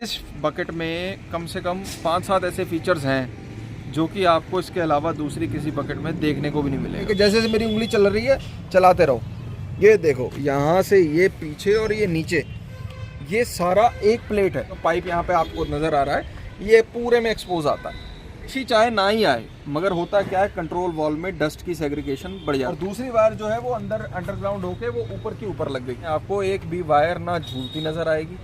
इस बकेट में कम से कम 5-7 ऐसे फीचर्स हैं जो कि आपको इसके अलावा दूसरी किसी बकेट में देखने को भी नहीं मिलेगा। जैसे मेरी उंगली चल रही है, चलाते रहो। ये देखो, यहाँ से ये पीछे और ये नीचे, ये सारा एक प्लेट है। तो पाइप यहाँ पे आपको नज़र आ रहा है, ये पूरे में एक्सपोज आता है। इसी चाहे ना ही आए, मगर होता क्या है, कंट्रोल वॉल में डस्ट की सेग्रीगेशन बढ़ जाती है। और दूसरी वायर जो है वो अंडरग्राउंड होके वो ऊपर की ऊपर लग गई। आपको एक भी वायर ना झूलती नजर आएगी,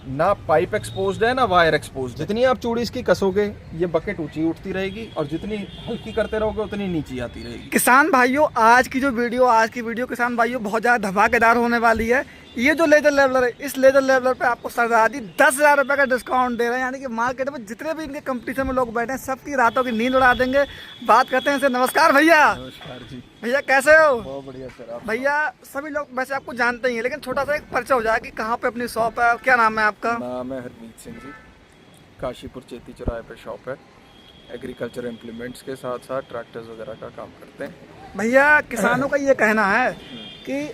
ना पाइप एक्सपोज्ड है ना वायर एक्सपोज्ड। जितनी आप चूड़ी इसकी कसोगे ये बकेट ऊंची उठती रहेगी, और जितनी हल्की करते रहोगे उतनी नीचे आती रहेगी। किसान भाइयों, आज की वीडियो किसान भाइयों बहुत ज़्यादा धमाकेदार होने वाली है। ये जो लेजर लेवलर है, इस लेजर लेवलर पे आपको सरदार जी 10,000 रुपये का डिस्काउंट दे रहे हैं। यानी कि मार्केट में जितने भी इनके कंपटीशन में लोग बैठे हैं, सबकी रातों की नींद उड़ा देंगे। बात करते हैं इनसे। नमस्कार भैया। नमस्कार जी। भैया कैसे हो? बहुत बढ़िया सर। आप भैया सभी लोग वैसे आपको जानते ही हैं, लेकिन छोटा सा एक परिचय हो जाए कि कहाँ पे अपनी शॉप है, क्या नाम है आपका? नाम है हरमीत सिंह जी, काशीपुर चेती चौराहे पे शॉप है। एग्रीकल्चर इम्प्लीमेंट्स के साथ साथ ट्रैक्टर्स वगैरह का काम करते हैं। भैया किसानों का ये कहना है कि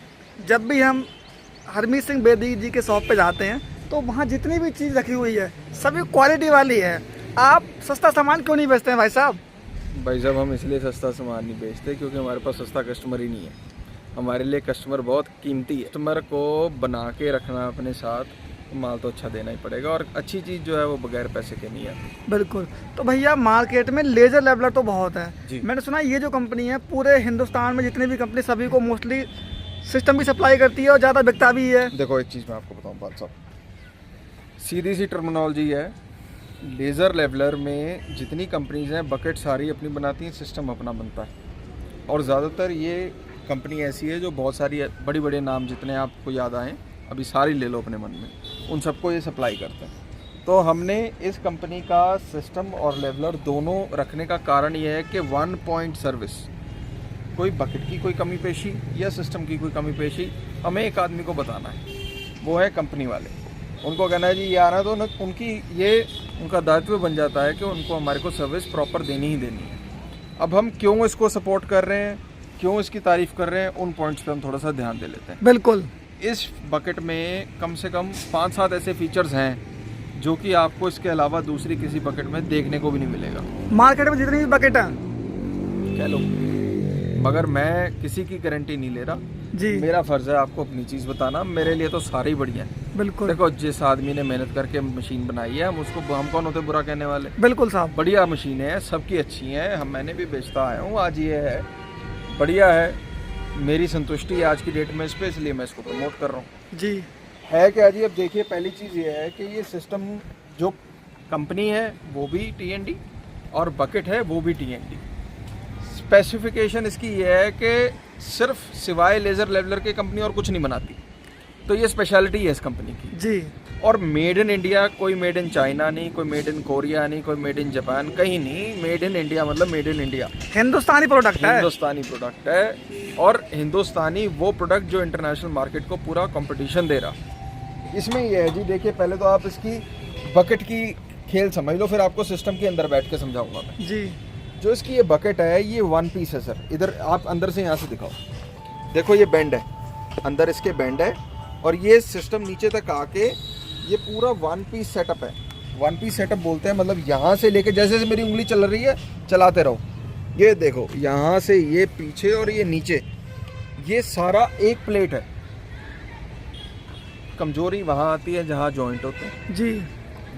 जब भी हम हरमीत सिंह बेदी जी के शॉप पे जाते हैं तो वहाँ जितनी भी चीज़ रखी हुई है सभी क्वालिटी वाली है। आप सस्ता सामान क्यों नहीं बेचते हैं भाई साहब? भाई साहब, हम इसलिए सस्ता सामान नहीं बेचते क्योंकि हमारे पास सस्ता कस्टमर ही नहीं है। हमारे लिए कस्टमर बहुत कीमती है। कस्टमर को बना के रखना अपने साथ, माल तो अच्छा देना ही पड़ेगा, और अच्छी चीज़ जो है वो बगैर पैसे के नहीं आती। बिल्कुल। तो भैया मार्केट में लेजर लेवलर तो बहुत है जी। मैंने सुना ये जो कंपनी है पूरे हिंदुस्तान में जितनी भी कंपनी सभी को मोस्टली सिस्टम भी सप्लाई करती है और ज़्यादा बिकता भी है। देखो, एक चीज़ मैं आपको बताऊँ बात साहब, सीधी सी टर्मिनोलॉजी है। लेज़र लेवलर में जितनी कंपनीज हैं, बकेट सारी अपनी बनाती हैं, सिस्टम अपना बनता है। और ज़्यादातर ये कंपनी ऐसी है जो बहुत सारी बड़ी बड़े नाम जितने आपको याद आएँ, अभी सारी ले लो अपने मन में, उन सबको ये सप्लाई करते हैं। तो हमने इस कंपनी का सिस्टम और लेवलर दोनों रखने का कारण ये है कि 1 पॉइंट सर्विस, कोई बकेट की कोई कमी पेशी या सिस्टम की कोई कमी पेशी हमें एक आदमी को बताना है, वो है कंपनी वाले। उनको कहना है जी ये आ रहा है, तो उनकी ये उनका दायित्व बन जाता है कि उनको हमारे को सर्विस प्रॉपर देनी ही देनी है। अब हम क्यों इसको सपोर्ट कर रहे हैं, क्यों इसकी तारीफ़ कर रहे हैं, उन पॉइंट्स पे हम थोड़ा सा ध्यान दे लेते हैं। बिल्कुल। इस बकेट में कम से कम 5-7 ऐसे फीचर्स हैं जो कि आपको इसके अलावा दूसरी किसी बकेट में देखने को भी नहीं मिलेगा। मार्केट में जितनी भी बकेट है कह लो, मगर मैं किसी की गारंटी नहीं ले रहा जी। मेरा फर्ज है आपको अपनी चीज़ बताना। मेरे लिए तो सारे ही बढ़िया हैं। बिल्कुल। देखो, जिस आदमी ने मेहनत करके मशीन बनाई है, हम कौन होते बुरा कहने वाले। बिल्कुल साहब। बढ़िया मशीन है, सबकी अच्छी है, मैंने भी बेचता आया हूँ, आज ये है बढ़िया है, मेरी संतुष्टि है आज की डेट में इस पर, इसलिए मैं इसको प्रमोट कर रहा हूँ जी। है क्या जी। अब देखिए, पहली चीज़ ये है कि ये सिस्टम जो कंपनी है वो भी TND और बकेट है वो भी TND। स्पेसिफिकेशन इसकी ये है कि सिर्फ सिवाय लेज़र लेवलर के कंपनी और कुछ नहीं बनाती, तो ये स्पेशलिटी है इस कंपनी की जी। और मेड इन इंडिया, कोई मेड इन चाइना नहीं, कोई मेड इन कोरिया नहीं, कोई मेड इन जापान, कहीं नहीं। मेड इन इंडिया मतलब made in India, Hindustani product है। हिंदुस्तानी प्रोडक्ट है, और हिंदुस्तानी वो प्रोडक्ट जो इंटरनेशनल मार्केट को पूरा कंपटीशन दे रहा। इसमें ये है जी, देखिए पहले तो आप इसकी बकेट की खेल समझ लो, फिर आपको सिस्टम के अंदर बैठ के समझाऊंगा मैं जी। जो इसकी ये बकेट है, ये 1 पीस है सर। इधर आप अंदर से यहाँ से दिखाओ, देखो ये बेंड है, अंदर इसके बेंड है, और ये सिस्टम नीचे तक आके ये पूरा 1 पीस सेटअप है। 1 पीस सेटअप बोलते हैं मतलब यहाँ से लेके, जैसे मेरी उंगली चल रही है, चलाते रहो। ये देखो, यहाँ से ये पीछे और ये नीचे, ये सारा एक प्लेट है। कमजोरी वहाँ आती है जहाँ जॉइंट होते हैं जी।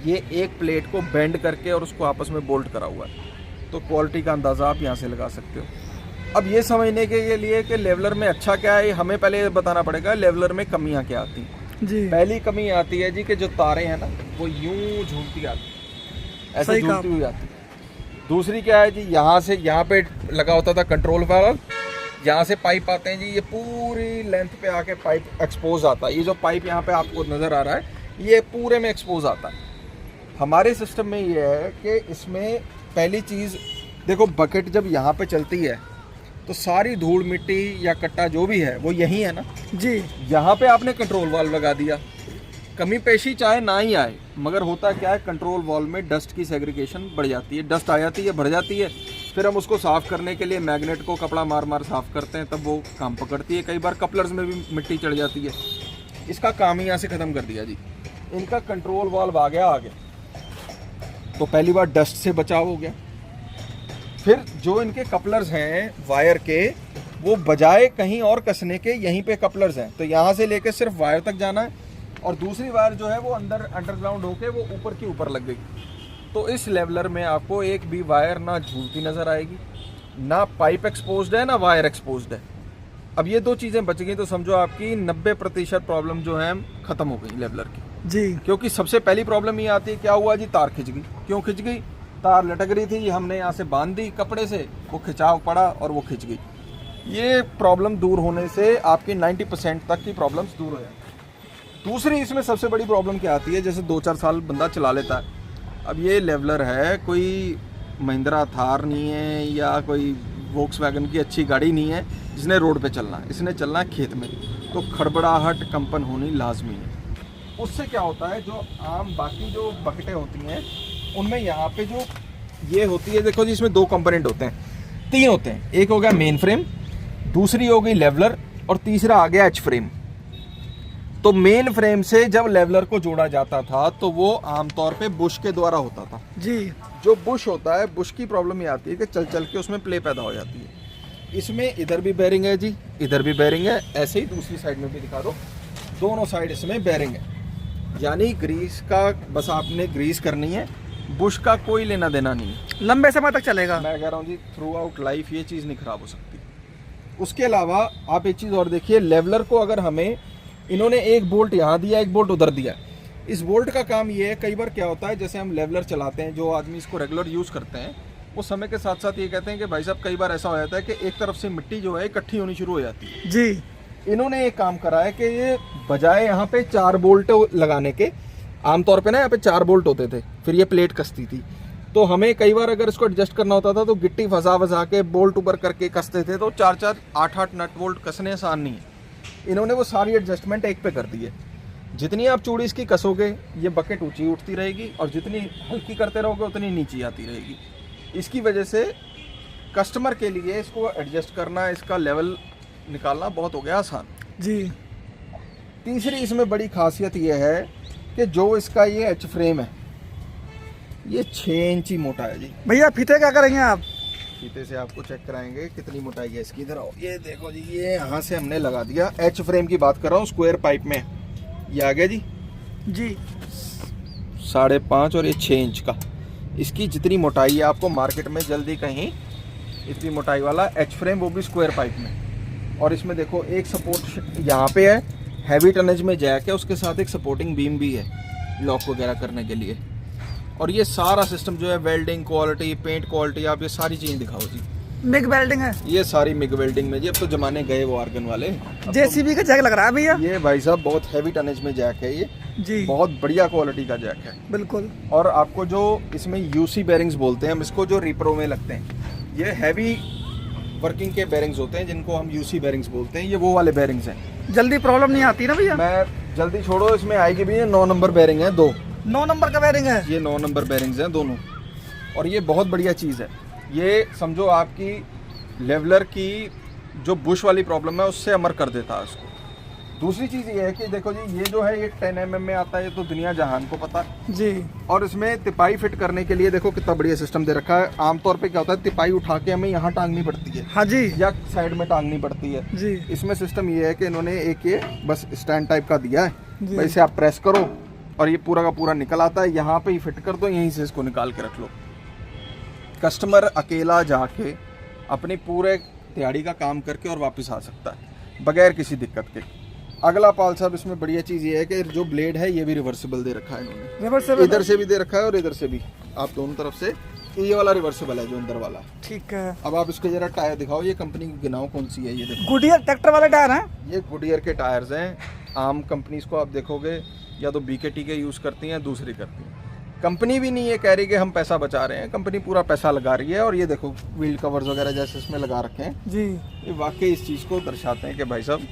ये एक प्लेट को बेंड करके और उसको आपस में बोल्ट करा हुआ है, तो क्वालिटी का अंदाज़ा आप यहाँ से लगा सकते हो। अब ये समझने के लिए कि लेवलर में अच्छा क्या है, हमें पहले ये बताना पड़ेगा लेवलर में कमियाँ क्या आती हैं जी। पहली कमी आती है जी कि जो तारें हैं ना वो यूं झूलती आती है, ऐसे झूलती हुई आती है। दूसरी क्या है जी, यहाँ से यहाँ पे लगा होता था कंट्रोल वाल्व, यहाँ से पाइप आते हैं जी, ये पूरी लेंथ पे आके पाइप एक्सपोज आता है। ये जो पाइप यहाँ पे आपको नज़र आ रहा है, ये पूरे में एक्सपोज आता है। हमारे सिस्टम में ये है कि इसमें पहली चीज़ देखो, बकेट जब यहाँ पे चलती है तो सारी धूल मिट्टी या कट्टा जो भी है वो यही है ना जी। यहाँ पे आपने कंट्रोल वाल्व लगा दिया, कमी पेशी चाहे ना ही आए, मगर होता क्या है, कंट्रोल वाल्व में डस्ट की सेग्रीगेशन बढ़ जाती है, डस्ट आ जाती है, भर जाती है। फिर हम उसको साफ़ करने के लिए मैग्नेट को कपड़ा मार मार साफ़ करते हैं, तब वो काम पकड़ती है। कई बार कपलर्स में भी मिट्टी चढ़ जाती है। इसका काम ही यहाँ से ख़त्म कर दिया जी। इनका कंट्रोल वाल्व आ गया आगे, तो पहली बार डस्ट से बचाव हो गया। फिर जो इनके कपलर्स हैं वायर के, वो बजाय कहीं और कसने के यहीं पे कपलर्स हैं, तो यहाँ से लेके सिर्फ वायर तक जाना है और दूसरी वायर जो है वो अंडरग्राउंड होके वो ऊपर की ऊपर लग गई। तो इस लेवलर में आपको एक भी वायर ना झूलती नज़र आएगी, ना पाइप एक्सपोज्ड है ना वायर एक्सपोज्ड है। अब ये दो चीज़ें बच गई तो समझो आपकी 90% प्रॉब्लम जो है ख़त्म हो गई लेवलर की जी। क्योंकि सबसे पहली प्रॉब्लम ये आती है, क्या हुआ जी, तार खिंच गई। क्यों खिंच गई? तार लटक रही थी, हमने यहाँ से बांध दी कपड़े से, वो खिंचाव पड़ा और वो खिंच गई। ये प्रॉब्लम दूर होने से आपकी 90% तक की प्रॉब्लम्स दूर हो जाती। दूसरी इसमें सबसे बड़ी प्रॉब्लम क्या आती है, जैसे 2-4 साल बंदा चला लेता है, अब ये लेवलर है, कोई महिंद्रा थार नहीं है या कोई वोक्सवैगन की अच्छी गाड़ी नहीं है जिसने रोड पे चलना है, इसने चलना है खेत में, तो खड़बड़ाहट कंपन होनी लाजमी है। उससे क्या होता है, जो आम बाकी जो बकेटें होती हैं उनमें यहाँ पे जो ये होती है, देखो जी इसमें 2 कंपोनेंट होते हैं, 3 होते हैं। एक हो गया मेन फ्रेम, दूसरी हो गई लेवलर और तीसरा आ गया एच फ्रेम। तो मेन फ्रेम से जब लेवलर को जोड़ा जाता था तो वो आमतौर पे बुश के द्वारा होता था जी। जो बुश होता है, बुश की प्रॉब्लम ये आती है कि चल चल के उसमें प्ले पैदा हो जाती है। इसमें इधर भी बेरिंग है जी, इधर भी बेरिंग है, ऐसे ही दूसरी साइड में भी दिखा दो, दोनों साइड इसमें बेरिंग है। यानी ग्रीस का बस आपने ग्रीस करनी है, बुश का कोई लेना देना नहीं है, लंबे समय तक चलेगा। मैं कह रहा हूँ जी थ्रू आउट लाइफ ये चीज़ नहीं खराब हो सकती। उसके अलावा आप एक चीज़ और देखिए, लेवलर को अगर हमें इन्होंने एक बोल्ट यहाँ दिया, एक बोल्ट उधर दिया, इस बोल्ट का काम ये है, कई बार क्या होता है, जैसे हम लेवलर चलाते हैं, जो आदमी इसको रेगुलर यूज़ करते हैं वो समय के साथ साथ ये कहते हैं कि भाई साहब कई बार ऐसा हो जाता है कि एक तरफ से मिट्टी जो है इकट्ठी होनी शुरू हो जाती है जी। इन्होंने एक काम करा है कि ये बजाय यहाँ पे 4 बोल्ट लगाने के, आमतौर पे ना यहाँ पे 4 बोल्ट होते थे, फिर ये प्लेट कसती थी, तो हमें कई बार अगर इसको एडजस्ट करना होता था तो गिट्टी फंसा के बोल्ट ऊपर करके कसते थे, तो 4-4 8-8 नट बोल्ट कसने आसान नहीं है। इन्होंने वो सारी एडजस्टमेंट एक पे कर दी है। जितनी आप चूड़ी इसकी कसोगे ये बकेट ऊंची उठती रहेगी और जितनी हल्की करते रहोगे उतनी नीची आती रहेगी। इसकी वजह से कस्टमर के लिए इसको एडजस्ट करना, इसका लेवल निकालना बहुत हो गया आसान जी। तीसरी इसमें बड़ी खासियत ये है कि जो इसका ये एच फ्रेम है ये 6 इंची मोटा है जी। भैया फीते क्या करेंगे आप? फीते से आपको चेक कराएंगे कितनी मोटाई है इसकी। इधर आओ, ये देखो जी, ये यहाँ से हमने लगा दिया, एच फ्रेम की बात कर रहा हूँ, स्क्वायर पाइप में ये आ गया जी जी 5.5 और ये 6 इंच का। इसकी जितनी मोटाई है आपको मार्केट में जल्दी कहीं इतनी मोटाई वाला एच फ्रेम, वो भी स्क्वायर पाइप में। और इसमें देखो एक सपोर्ट यहाँ पे है, हैवी टनेज में जैक है, उसके साथ एक सपोर्टिंग बीम भी है लॉक वगैरह करने के लिए। और ये सारा सिस्टम जो है वेल्डिंग क्वालिटी, पेंट क्वालिटी, आप ये सारी चीज़ें दिखाओ जी। मिग वेल्डिंग है ये सारी मिग वेल्डिंग में जी, अब तो जमाने गए वो आर्गन वाले। जेसीबी का जैक लग रहा है भैया। ये भाई साहब बहुत हैवी टनेज में जैक है ये जी, बहुत बढ़िया क्वालिटी का जैक है बिल्कुल। और आपको जो इसमें यूसी बेरिंग्स बोलते हैं हम इसको, जो रिप्रो में लगते हैं, ये हैवी वर्किंग के बेरिंग्स होते हैं जिनको हम यूसी बेरिंग्स बोलते हैं। ये वो वाले बेरिंग्स हैं, जल्दी प्रॉब्लम नहीं आती ना भैया। मैं जल्दी छोड़ो, इसमें आएगी भी 9 नंबर बेरिंग है, 2 9 नंबर का बेरिंग है, ये 9 नंबर बेरिंग्स हैं दोनों। और ये बहुत बढ़िया चीज़ है, ये समझो आपकी लेवलर की जो बुश वाली प्रॉब्लम है उससे अमर कर देता है उसको। दूसरी चीज़ ये है कि देखो जी, ये जो है ये 10 mm में आता है, ये तो दुनिया जहान को पता है जी। और इसमें तिपाई फिट करने के लिए देखो कितना बढ़िया सिस्टम दे रखा है। आमतौर पे क्या होता है, तिपाई उठा के हमें यहाँ टांगनी पड़ती है, हाँ जी, या साइड में टांगनी पड़ती है जी। इसमें सिस्टम ये है कि इन्होंने एक ये बस स्टैंड टाइप का दिया है, जी। वैसे आप प्रेस करो और ये पूरा का पूरा निकल आता है, यहाँ पे ही फिट कर दो, यहीं से इसको निकाल के रख लो। कस्टमर अकेला जाके अपनी पूरे दिहाड़ी का काम करके और वापस आ सकता है बगैर किसी दिक्कत के। अगला पाल साहब इसमें बढ़िया चीज़ ये है कि जो ब्लेड है ये भी रिवर्सिबल दे रखा है इन्होंने, रिवर्सिबल इधर से भी दे रखा है और इधर से भी, आप दोनों तरफ से। ये वाला रिवर्सिबल है जो अंदर वाला। ठीक है। अब आप इसके जरा टायर दिखाओ, ये कंपनी की गिनाओ कौन सी है। ये देखो गुडियर ट्रैक्टर वाले टायर हैं, ये गुडियर के टायर्स हैं। आम कंपनीज को आप देखोगे या तो BKT के यूज़ करती हैं, दूसरी करती हैं। कंपनी भी नहीं ये कह रही कि हम पैसा बचा रहे हैं, कंपनी पूरा पैसा लगा रही है। और ये देखो व्हील कवर्स वगैरह जैसे इसमें लगा रखे हैं जी, ये वाकई इस चीज़ को दर्शाते हैं कि भाई साहब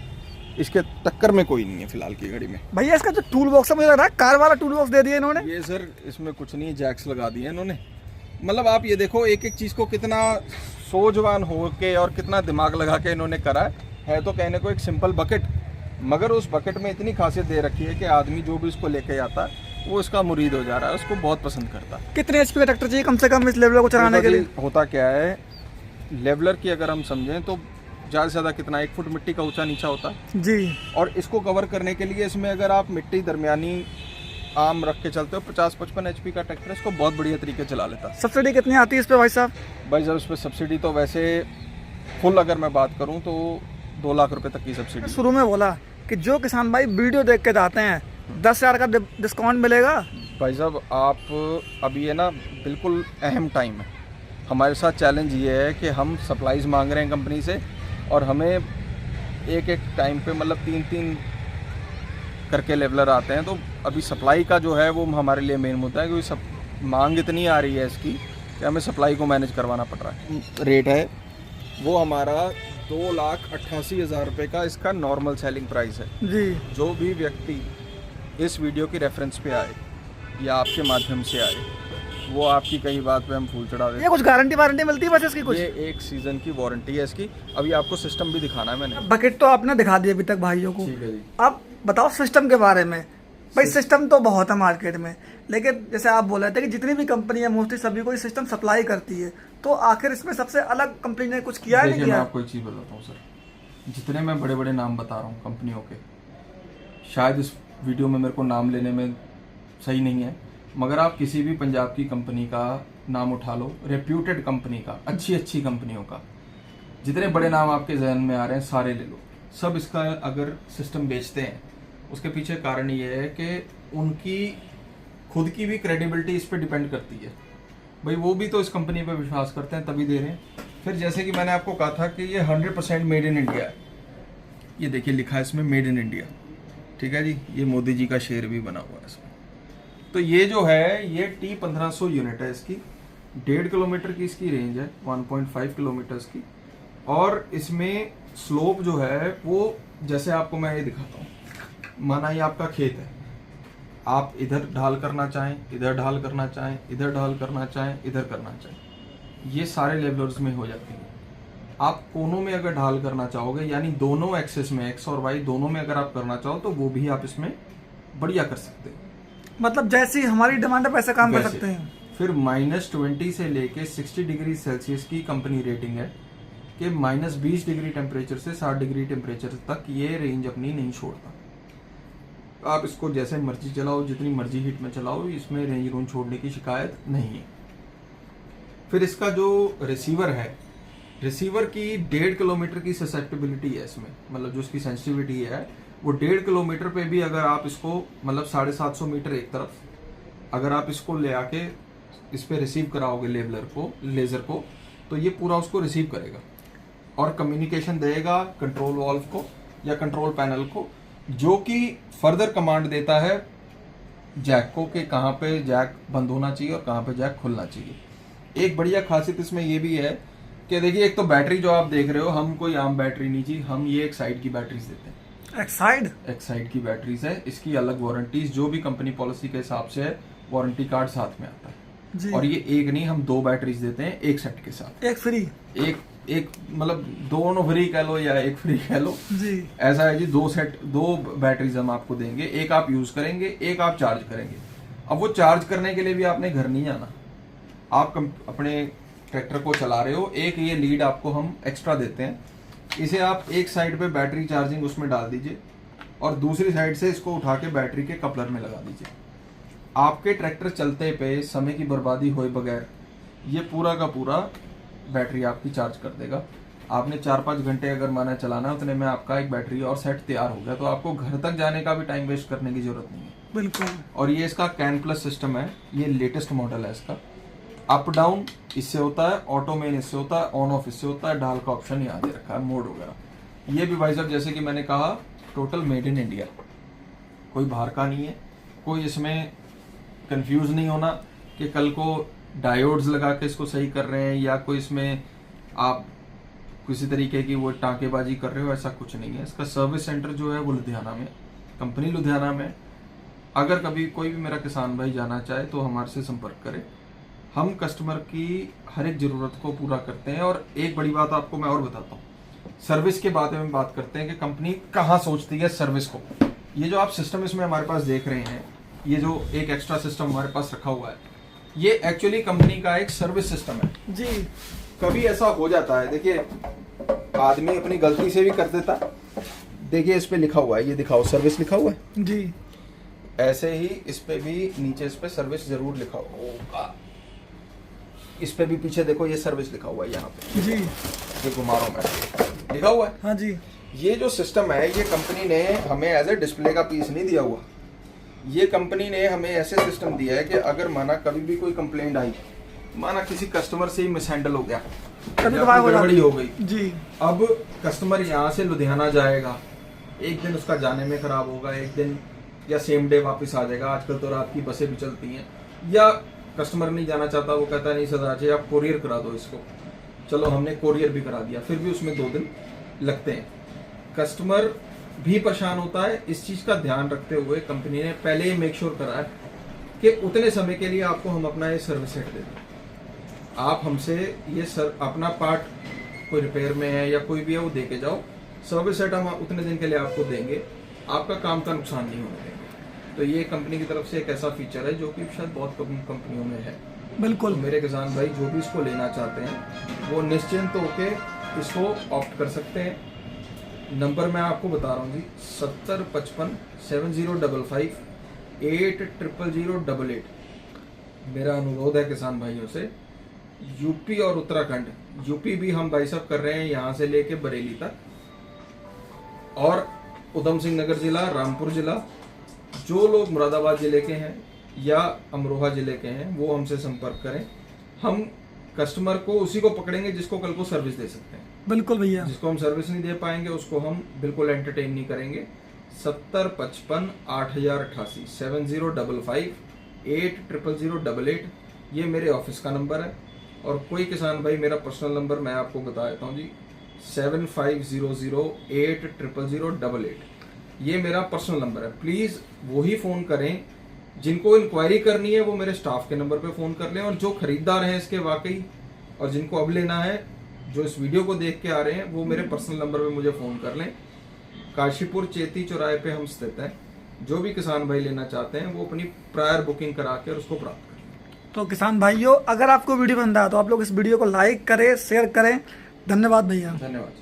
इसके टक्कर में कोई नहीं है फिलहाल की घड़ी में। भैया इसका जो टूल बॉक्स है मुझे लग रहा है कार वाला टूल बॉक्स दे दिया इन्होंने। ये सर इसमें कुछ नहीं, जैक्स लगा दिए इन्होंने। मतलब आप ये देखो एक एक चीज़ को कितना सोजवान हो के और कितना दिमाग लगा के इन्होंने करा है तो कहने को एक सिंपल बकेट, मगर उस बकेट में इतनी खासियत दे रखी है कि आदमी जो भी उसको लेके आता है वो उसका मुरीद हो जा रहा है, उसको बहुत पसंद करता है। कितने एचपी का ट्रैक्टर चाहिए कम से कम इस लेवलर को चलाने के लिए? होता क्या है, लेवलर की अगर हम समझें तो ज़्यादा से ज़्यादा कितना 1 फुट मिट्टी का ऊंचा नीचा होता है जी। और इसको कवर करने के लिए इसमें अगर आप मिट्टी दरमियानी आम रख के चलते हो 50-55 एचपी का ट्रैक्टर इसको बहुत बढ़िया तरीके से चला लेता है। सब्सिडी कितनी आती है इस पे भाई साहब? भाई साहब इस पर सब्सिडी तो वैसे फुल अगर मैं बात करूं तो 2 लाख रुपए तक की सब्सिडी। शुरू में बोला कि जो किसान भाई वीडियो देख के जाते हैं 10,000 का डिस्काउंट मिलेगा। भाई साहब आप अभी है ना बिल्कुल अहम टाइम है, हमारे साथ चैलेंज ये है कि हम सप्लाईज मांग रहे हैं कंपनी से और हमें एक टाइम पे मतलब 3 करके लेवलर आते हैं, तो अभी सप्लाई का जो है वो हमारे लिए मेन मुद्दा है, क्योंकि सब मांग इतनी आ रही है इसकी कि हमें सप्लाई को मैनेज करवाना पड़ रहा है। रेट है वो हमारा 2,88,000 रुपये का इसका नॉर्मल सेलिंग प्राइस है जी। जो भी व्यक्ति इस वीडियो की रेफरेंस पे आए या आपके माध्यम से आए वो आपकी कई बात पे हम फूल चढ़ा देते हैं। ये कुछ गारंटी वारंटी मिलती है बस इसकी? कुछ ये 1 सीजन की वारंटी है इसकी। अभी आपको सिस्टम भी दिखाना है मैंने। बकेट तो आपने दिखा दिया अभी तक भाइयों को, ठीक है जी। अब बताओ सिस्टम के बारे में। भाई सिस्टम तो बहुत है मार्केट में, लेकिन जैसे आप बोल रहे थे कि जितनी भी कंपनी है मोस्टली सभी को सिस्टम सप्लाई करती है, तो आखिर इसमें सबसे अलग कंपनी ने कुछ किया है नहीं किया? मैं आपको एक चीज़ बताता हूँ सर, जितने मैं बड़े बड़े नाम बता रहा हूँ कंपनियों के, शायद इस वीडियो में मेरे को नाम लेने में सही नहीं है, मगर आप किसी भी पंजाब की कंपनी का नाम उठा लो, रेप्यूटेड कंपनी का, अच्छी कंपनियों का, जितने बड़े नाम आपके जहन में आ रहे हैं सारे ले लो, सब इसका अगर सिस्टम बेचते हैं उसके पीछे कारण ये है कि उनकी खुद की भी क्रेडिबिलिटी इस पर डिपेंड करती है। भाई वो भी तो इस कंपनी पर विश्वास करते हैं तभी दे रहे हैं। फिर जैसे कि मैंने आपको कहा था कि ये 100% मेड इन इंडिया है, ये देखिए लिखा है इसमें मेड इन इंडिया, ठीक है जी, ये मोदी जी का शेर भी बना हुआ है इसमें। तो ये जो है ये T1500 यूनिट है इसकी, 1.5 किलोमीटर की इसकी रेंज है, 1.5 किलोमीटर्स की, और इसमें स्लोप जो है वो जैसे आपको मैं ये दिखाता हूँ, माना ये आपका खेत है, आप इधर ढाल करना चाहें, इधर ढाल करना चाहें, इधर ढाल करना चाहें, इधर करना चाहें, ये सारे लेवलर्स में हो जाती है। आप कोनों में अगर ढाल करना चाहोगे यानी दोनों एक्सेस में एक्स और वाई दोनों में अगर आप करना चाहो तो वो भी आप इसमें बढ़िया कर सकते हैं। मतलब जैसी हमारी डिमांड है वैसे काम कर सकते हैं। फिर -20 से लेके 60 डिग्री सेल्सियस की कंपनी रेटिंग है कि -20 डिग्री टेम्परेचर से 60 डिग्री टेम्परेचर तक ये रेंज अपनी नहीं छोड़ता। आप इसको जैसे मर्जी चलाओ, जितनी मर्जी हीट में चलाओ, इसमें रेंज रूंज छोड़ने की शिकायत नहीं है। फिर इसका जो रिसीवर है, रिसीवर की 1.5 किलोमीटर की ससेप्टिबिलिटी है इसमें, मतलब जो इसकी सेंसिटिविटी है वो 1.5 किलोमीटर पे भी अगर आप इसको मतलब 750 मीटर एक तरफ अगर आप इसको ले आके इस पे रिसीव कराओगे लेवलर को, लेजर को, तो ये पूरा उसको रिसीव करेगा और कम्युनिकेशन देगा कंट्रोल वाल्व को या कंट्रोल पैनल को, जो कि फर्दर कमांड देता है जैक को कि कहाँ पे जैक बंद होना चाहिए और कहाँ पे जैक खुलना चाहिए। एक बढ़िया खासियत इसमें ये भी है कि देखिए, एक तो बैटरी जो आप देख रहे हो, हम कोई आम बैटरी नहीं जी, हम ये एक साइड की बैटरीज देते हैं। एक साइड की बैटरीज है, इसकी अलग वारंटीज जो भी कंपनी पॉलिसी के हिसाब से है, वारंटी कार्ड साथ में आता है जी। और ये एक नहीं, हम 2 बैटरीज देते हैं एक सेट के साथ, एक फ्री, एक मतलब दोनों फ्री कह लो या एक फ्री कह लो जी। ऐसा है जी, 2 बैटरीज हम आपको देंगे, एक आप यूज करेंगे, एक आप चार्ज करेंगे। अब वो चार्ज करने के लिए भी आपने घर नहीं जाना, आप अपने ट्रैक्टर को चला रहे हो, एक ये लीड आपको हम एक्स्ट्रा देते हैं, इसे आप एक साइड पे बैटरी चार्जिंग उसमें डाल दीजिए और दूसरी साइड से इसको उठा के बैटरी के कपलर में लगा दीजिए। आपके ट्रैक्टर चलते पे समय की बर्बादी होए बगैर ये पूरा का पूरा बैटरी आपकी चार्ज कर देगा। आपने 4-5 घंटे अगर माना चलाना है, उतने में आपका एक बैटरी और सेट तैयार हो गया, तो आपको घर तक जाने का भी टाइम वेस्ट करने की जरूरत नहीं है। बिल्कुल। और ये इसका कैन प्लस सिस्टम है, ये लेटेस्ट मॉडल है इसका। अप डाउन इससे होता है, ऑटो मेन इससे होता है, ऑन ऑफ इससे होता है, ढाल का ऑप्शन यहाँ दे रखा है, मोड वगैरह। ये भी भाई साहब जैसे कि मैंने कहा टोटल मेड इन इंडिया, कोई बाहर का नहीं है। कोई इसमें कंफ्यूज नहीं होना कि कल को डायोड्स लगा के इसको सही कर रहे हैं या कोई इसमें आप किसी तरीके की वो टाँकेबाजी कर रहे हो, ऐसा कुछ नहीं है। इसका सर्विस सेंटर जो है वो लुधियाना में, कंपनी लुधियाना में। अगर कभी कोई भी मेरा किसान भाई जाना चाहे तो हमारे से संपर्क करे, हम कस्टमर की हर एक ज़रूरत को पूरा करते हैं। और एक बड़ी बात आपको मैं और बताता हूँ, सर्विस के बारे में बात करते हैं कि कंपनी कहाँ सोचती है सर्विस को। ये जो आप सिस्टम इसमें हमारे पास देख रहे हैं, ये जो एक एक्स्ट्रा सिस्टम हमारे पास रखा हुआ है, ये एक्चुअली कंपनी का एक सर्विस सिस्टम है जी। कभी ऐसा हो जाता है, देखिए आदमी अपनी गलती से भी कर देता। देखिए इस पे लिखा हुआ है, ये दिखाओ सर्विस लिखा हुआ है जी। ऐसे ही इस पे भी नीचे इस पे सर्विस जरूर लिखा होगा। इस पे भी पीछे देखो ये सर्विस लिखा हुआ है यहाँ पे जी। ये घुमा रहा हूं मैं, लिखा हुआ है। हाँ जी। ये जो सिस्टम है ये कंपनी ने हमें एज ए डिस्प्ले का पीस नहीं दिया हुआ। ये कंपनी ने हमें ऐसे सिस्टम दिया है कि अगर माना कभी भी कोई कंप्लेंट आई, माना किसी कस्टमर से ही मिसहैंडल हो गया, गड़बड़ी हो गई जी, अब कस्टमर यहाँ से लुधियाना जाएगा, एक दिन उसका जाने में खराब होगा, एक दिन या सेम डे वापस आ जाएगा। आजकल तो रात की बसें भी चलती हैं। या कस्टमर नहीं जाना चाहता, वो कहता है नहीं सर आज आप कोरियर करा दो इसको, चलो हमने कोरियर भी करा दिया, फिर भी उसमें 2 दिन लगते हैं। कस्टमर भी परेशान होता है। इस चीज का ध्यान रखते हुए कंपनी ने पहले ही मेक श्योर करा है कि उतने समय के लिए आपको हम अपना ये सर्विस सेट दे दें। आप हमसे ये अपना पार्ट कोई रिपेयर में है या कोई भी है वो दे के जाओ, सर्विस सेट हम उतने दिन के लिए आपको देंगे, आपका काम का नुकसान नहीं होने देंगे। तो ये कंपनी की तरफ से एक ऐसा फीचर है जो कि शायद बहुत कम कंपनियों में है। बिल्कुल। तो मेरे किसान भाई जो भी इसको लेना चाहते हैं वो निश्चिंत होके इसको ऑप्ट कर सकते हैं। नंबर मैं आपको बता रहा हूँ जी, 7055 7055 800088। मेरा अनुरोध है किसान भाइयों से, यूपी और उत्तराखंड, यूपी भी हम भाई साहब कर रहे हैं यहाँ से लेके बरेली तक, और उधम सिंह नगर जिला, रामपुर जिला, जो लोग मुरादाबाद जिले के हैं या अमरोहा जिले के हैं वो हमसे संपर्क करें। हम कस्टमर को उसी को पकड़ेंगे जिसको कल को सर्विस दे सकते हैं। बिल्कुल भैया। जिसको हम सर्विस नहीं दे पाएंगे उसको हम बिल्कुल एंटरटेन नहीं करेंगे। 7055 8088 7055 800088 ये मेरे ऑफिस का नंबर है। और कोई किसान भाई मेरा पर्सनल नंबर मैं आपको बता देता हूँ जी, 7500800088। ये मेरा पर्सनल नंबर है। प्लीज वही फोन करें, जिनको इंक्वायरी करनी है वो मेरे स्टाफ के नंबर पे फोन कर लें, और जो खरीदार हैं इसके वाकई और जिनको अब लेना है, जो इस वीडियो को देख के आ रहे हैं, वो मेरे पर्सनल नंबर पे मुझे फोन कर लें। काशीपुर चेती चौराहे पे हम स्थित हैं। जो भी किसान भाई लेना चाहते हैं वो अपनी प्रायर बुकिंग करा के उसको प्राप्त करें। तो किसान भाइयों, अगर आपको वीडियो पसंद आया तो आप लोग इस वीडियो को लाइक करें, शेयर करें। धन्यवाद भैया। धन्यवाद।